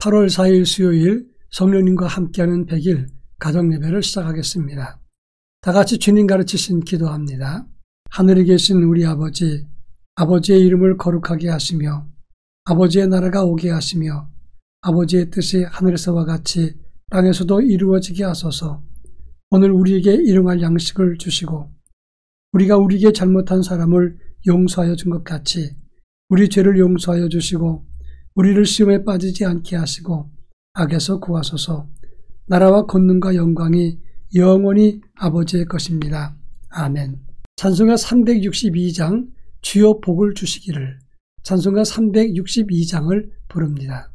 8월 4일 수요일 성령님과 함께하는 100일 가정예배를 시작하겠습니다. 다같이 주님 가르치신 기도합니다. 하늘에 계신 우리 아버지, 아버지의 이름을 거룩하게 하시며 아버지의 나라가 오게 하시며 아버지의 뜻이 하늘에서와 같이 땅에서도 이루어지게 하소서. 오늘 우리에게 일용할 양식을 주시고 우리가 우리에게 잘못한 사람을 용서하여 준 것 같이 우리 죄를 용서하여 주시고 우리를 시험에 빠지지 않게 하시고 악에서 구하소서. 나라와 권능과 영광이 영원히 아버지의 것입니다. 아멘. 찬송가 362장 주여 복을 주시기를, 찬송가 362장을 부릅니다.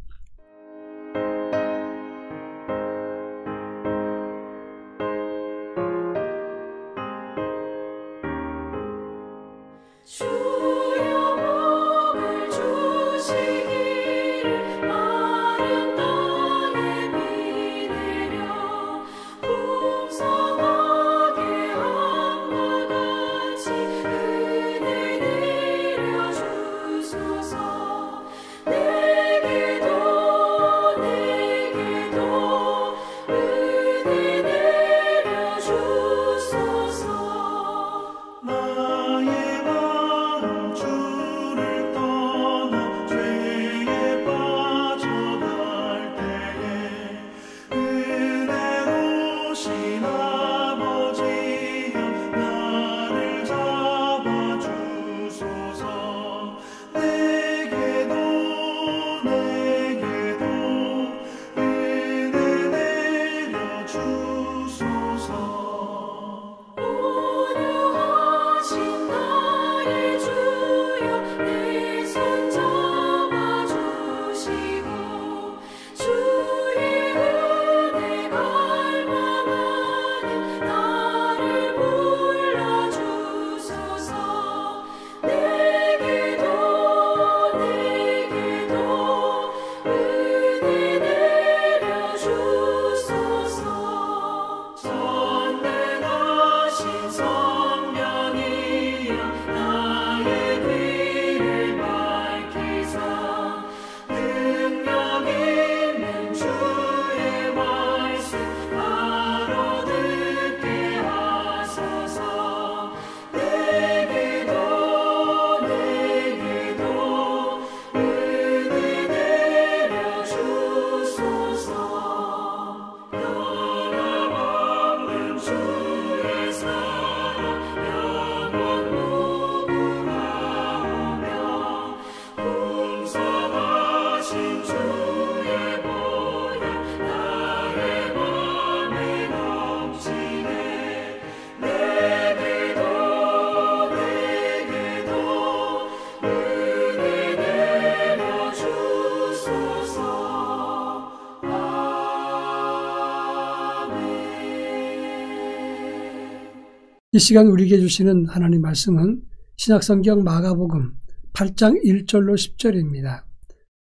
이 시간 우리에게 주시는 하나님 말씀은 신약성경 마가복음 8장 1절로 10절입니다.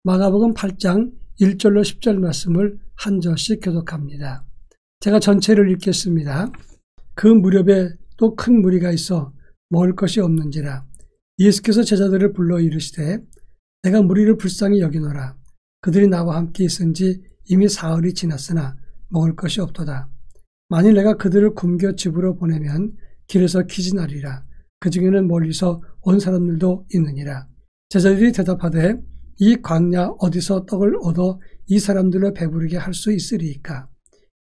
마가복음 8장 1절로 10절 말씀을 한 절씩 교독합니다. 제가 전체를 읽겠습니다. 그 무렵에 또 큰 무리가 있어 먹을 것이 없는지라 예수께서 제자들을 불러 이르시되 내가 무리를 불쌍히 여기노라. 그들이 나와 함께 있은지 이미 사흘이 지났으나 먹을 것이 없도다. 만일 내가 그들을 굶겨 집으로 보내면 길에서 기진하리라. 그 중에는 멀리서 온 사람들도 있느니라. 제자들이 대답하되 이 광야 어디서 떡을 얻어 이 사람들로 배부르게 할 수 있으리이까?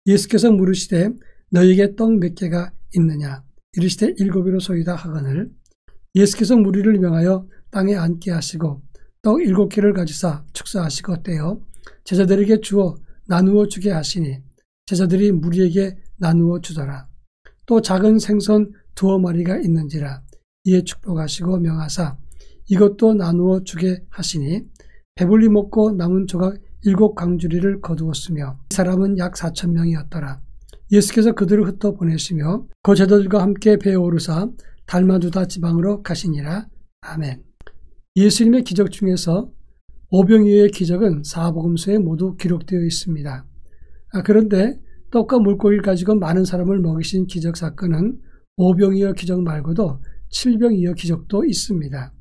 예수께서 물으시되 너희에게 떡 몇 개가 있느냐? 이르시되 7이로 소이다 하거늘 예수께서 무리를 명하여 땅에 앉게 하시고 떡 7개를 가지사 축사하시고 떼어 제자들에게 주어 나누어 주게 하시니 제자들이 무리에게 나누어 주더라. 또 작은 생선 2마리가 있는지라 이에 축복하시고 명하사 이것도 나누어 주게 하시니 배불리 먹고 남은 조각 7광주리를 거두었으며 이 사람은 약 4,000명이었더라. 예수께서 그들을 흩어 보내시며 그 제자들과 함께 배에 오르사 달마누다 지방으로 가시니라. 아멘. 예수님의 기적 중에서 오병이어의 기적은 사복음서에 모두 기록되어 있습니다. 그런데 떡과 물고기를 가지고 많은 사람을 먹이신 기적 사건은 오병이어 기적 말고도 칠병이어 기적도 있습니다.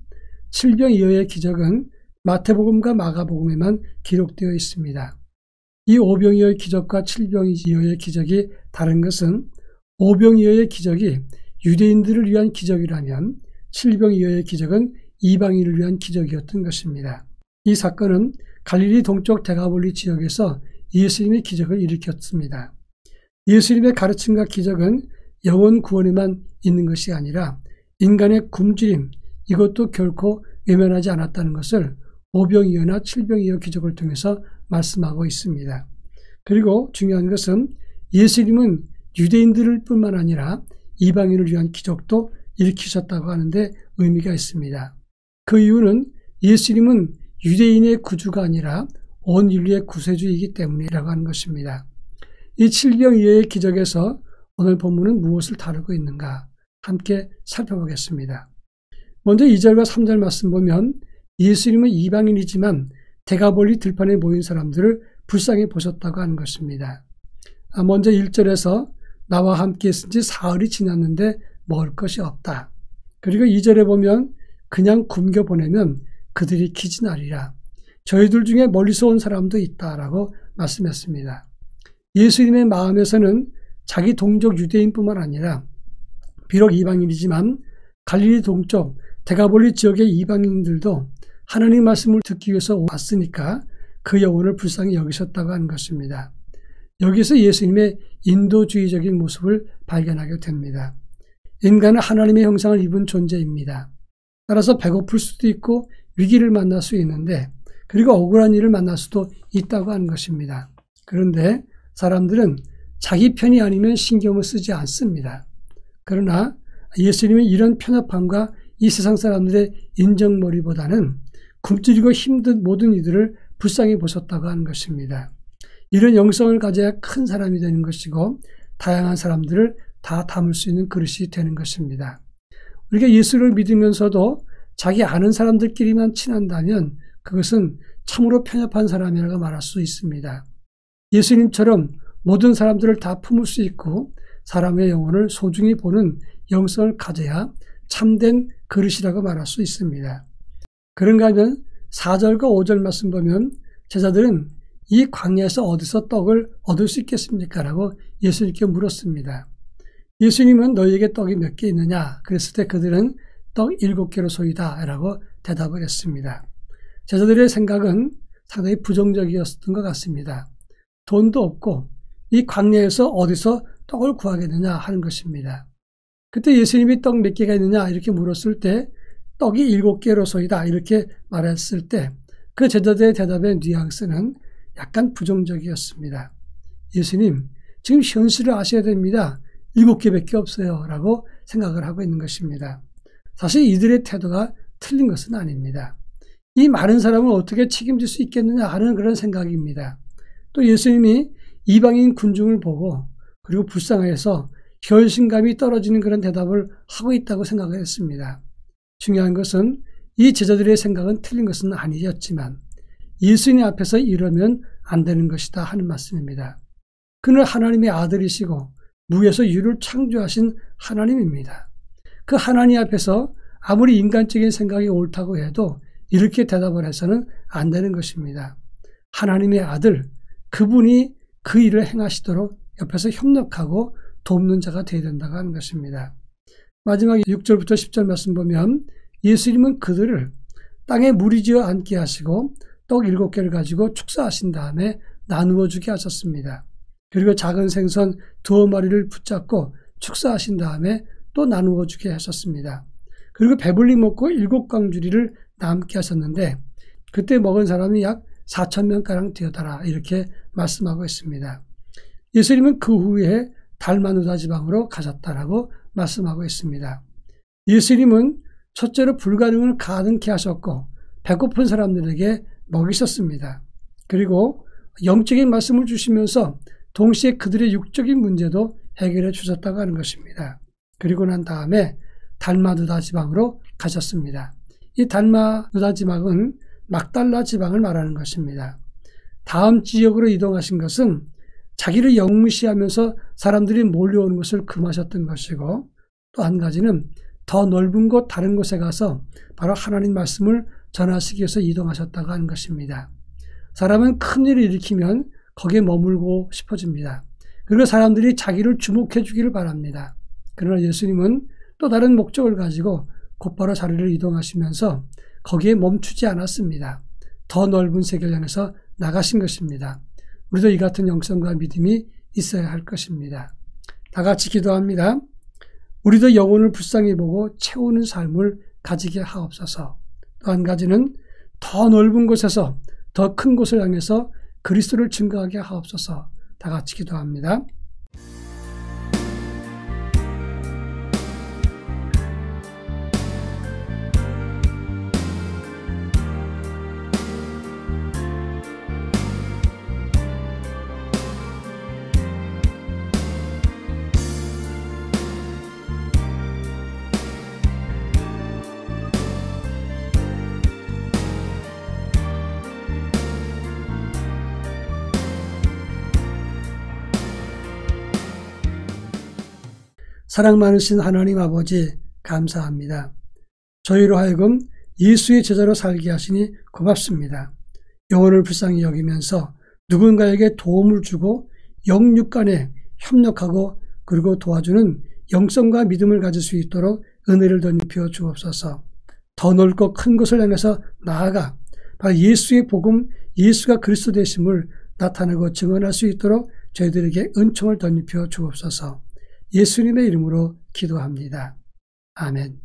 칠병이어의 기적은 마태복음과 마가복음에만 기록되어 있습니다. 이 오병이어의 기적과 칠병이어의 기적이 다른 것은 오병이어의 기적이 유대인들을 위한 기적이라면 칠병이어의 기적은 이방인을 위한 기적이었던 것입니다. 이 사건은 갈릴리 동쪽 데가볼리 지역에서 예수님의 기적을 일으켰습니다. 예수님의 가르침과 기적은 영혼 구원에만 있는 것이 아니라 인간의 굶주림, 이것도 결코 외면하지 않았다는 것을 오병이어나 칠병이어 기적을 통해서 말씀하고 있습니다. 그리고 중요한 것은 예수님은 유대인들을 뿐만 아니라 이방인을 위한 기적도 일으키셨다고 하는데 의미가 있습니다. 그 이유는 예수님은 유대인의 구주가 아니라 온 인류의 구세주이기 때문이라고 하는 것입니다. 이 칠병이어의 기적에서 오늘 본문은 무엇을 다루고 있는가 함께 살펴보겠습니다. 먼저 2절과 3절 말씀 보면 예수님은 이방인이지만 데가볼리 들판에 모인 사람들을 불쌍히 보셨다고 하는 것입니다. 먼저 1절에서 나와 함께 있은 지 사흘이 지났는데 먹을 것이 없다. 그리고 2절에 보면 그냥 굶겨보내면 그들이 기진하리라. 저희들 중에 멀리서 온 사람도 있다라고 말씀했습니다. 예수님의 마음에서는 자기 동족 유대인뿐만 아니라 비록 이방인이지만 갈릴리 동쪽 데가볼리 지역의 이방인들도 하나님 말씀을 듣기 위해서 왔으니까 그 영혼을 불쌍히 여기셨다고 하는 것입니다. 여기서 예수님의 인도주의적인 모습을 발견하게 됩니다. 인간은 하나님의 형상을 입은 존재입니다. 따라서 배고플 수도 있고 위기를 만날 수 있는데 그리고 억울한 일을 만날 수도 있다고 하는 것입니다. 그런데 사람들은 자기 편이 아니면 신경을 쓰지 않습니다. 그러나 예수님은 이런 편협함과 이 세상 사람들의 인정머리보다는 굶주리고 힘든 모든 이들을 불쌍히 보셨다고 하는 것입니다. 이런 영성을 가져야 큰 사람이 되는 것이고 다양한 사람들을 다 담을 수 있는 그릇이 되는 것입니다. 우리가 예수를 믿으면서도 자기 아는 사람들끼리만 친한다면 그것은 참으로 편협한 사람이라고 말할 수 있습니다. 예수님처럼 모든 사람들을 다 품을 수 있고 사람의 영혼을 소중히 보는 영성을 가져야 참된 그릇이라고 말할 수 있습니다. 그런가 하면 4절과 5절 말씀 보면 제자들은 이 광야에서 어디서 떡을 얻을 수 있겠습니까? 라고 예수님께 물었습니다. 예수님은 너희에게 떡이 몇 개 있느냐? 그랬을 때 그들은 떡 7개로 소이다 라고 대답을 했습니다. 제자들의 생각은 상당히 부정적이었던 것 같습니다. 돈도 없고 이 광야에서 어디서 떡을 구하겠느냐 하는 것입니다. 그때 예수님이 떡 몇 개가 있느냐 이렇게 물었을 때 떡이 7개로 소이다 이렇게 말했을 때 그 제자들의 대답의 뉘앙스는 약간 부정적이었습니다. 예수님, 지금 현실을 아셔야 됩니다. 7개밖에 없어요 라고 생각을 하고 있는 것입니다. 사실 이들의 태도가 틀린 것은 아닙니다. 이 많은 사람을 어떻게 책임질 수 있겠느냐 하는 그런 생각입니다. 또 예수님이 이방인 군중을 보고 그리고 불쌍해서 결심감이 떨어지는 그런 대답을 하고 있다고 생각을 했습니다. 중요한 것은 이 제자들의 생각은 틀린 것은 아니었지만 예수님 앞에서 이러면 안 되는 것이다 하는 말씀입니다. 그는 하나님의 아들이시고 무에서 유를 창조하신 하나님입니다. 그 하나님 앞에서 아무리 인간적인 생각이 옳다고 해도 이렇게 대답을 해서는 안 되는 것입니다. 하나님의 아들, 그분이 그 일을 행하시도록 옆에서 협력하고 돕는 자가 되어야 된다고 하는 것입니다. 마지막 6절부터 10절 말씀 보면 예수님은 그들을 땅에 무리지어 앉게 하시고 떡 7개를 가지고 축사하신 다음에 나누어 주게 하셨습니다. 그리고 작은 생선 2마리를 붙잡고 축사하신 다음에 또 나누어 주게 하셨습니다. 그리고 배불리 먹고 7광주리를 남게 하셨는데 그때 먹은 사람이 약 4,000명가량 되었더라 이렇게 말씀하고 있습니다. 예수님은 그 후에 달마누다 지방으로 가셨다라고 말씀하고 있습니다. 예수님은 첫째로 불가능을 가능케 하셨고 배고픈 사람들에게 먹이셨습니다. 그리고 영적인 말씀을 주시면서 동시에 그들의 육적인 문제도 해결해 주셨다고 하는 것입니다. 그리고 난 다음에 달마누다 지방으로 가셨습니다. 이 달마누다 지방은 막달라 지방을 말하는 것입니다. 다음 지역으로 이동하신 것은 자기를 영무시하면서 사람들이 몰려오는 것을 금하셨던 것이고 또 한 가지는 더 넓은 곳 다른 곳에 가서 바로 하나님 말씀을 전하시기 위해서 이동하셨다고 하는 것입니다. 사람은 큰 일을 일으키면 거기에 머물고 싶어집니다. 그리고 사람들이 자기를 주목해 주기를 바랍니다. 그러나 예수님은 또 다른 목적을 가지고 곧바로 자리를 이동하시면서 거기에 멈추지 않았습니다. 더 넓은 세계를 향해서 나가신 것입니다. 우리도 이 같은 영성과 믿음이 있어야 할 것입니다. 다 같이 기도합니다. 우리도 영혼을 불쌍히 보고 채우는 삶을 가지게 하옵소서. 또 한 가지는 더 넓은 곳에서 더 큰 곳을 향해서 그리스도를 증거하게 하옵소서. 다 같이 기도합니다. 사랑 많으신 하나님 아버지 감사합니다. 저희로 하여금 예수의 제자로 살게 하시니 고맙습니다. 영혼을 불쌍히 여기면서 누군가에게 도움을 주고 영육 간에 협력하고 그리고 도와주는 영성과 믿음을 가질 수 있도록 은혜를 덧입혀 주옵소서. 더 넓고 큰 것을 향해서 나아가 바로 예수의 복음, 예수가 그리스도 되심을 나타내고 증언할 수 있도록 저희들에게 은총을 덧입혀 주옵소서. 예수님의 이름으로 기도합니다. 아멘.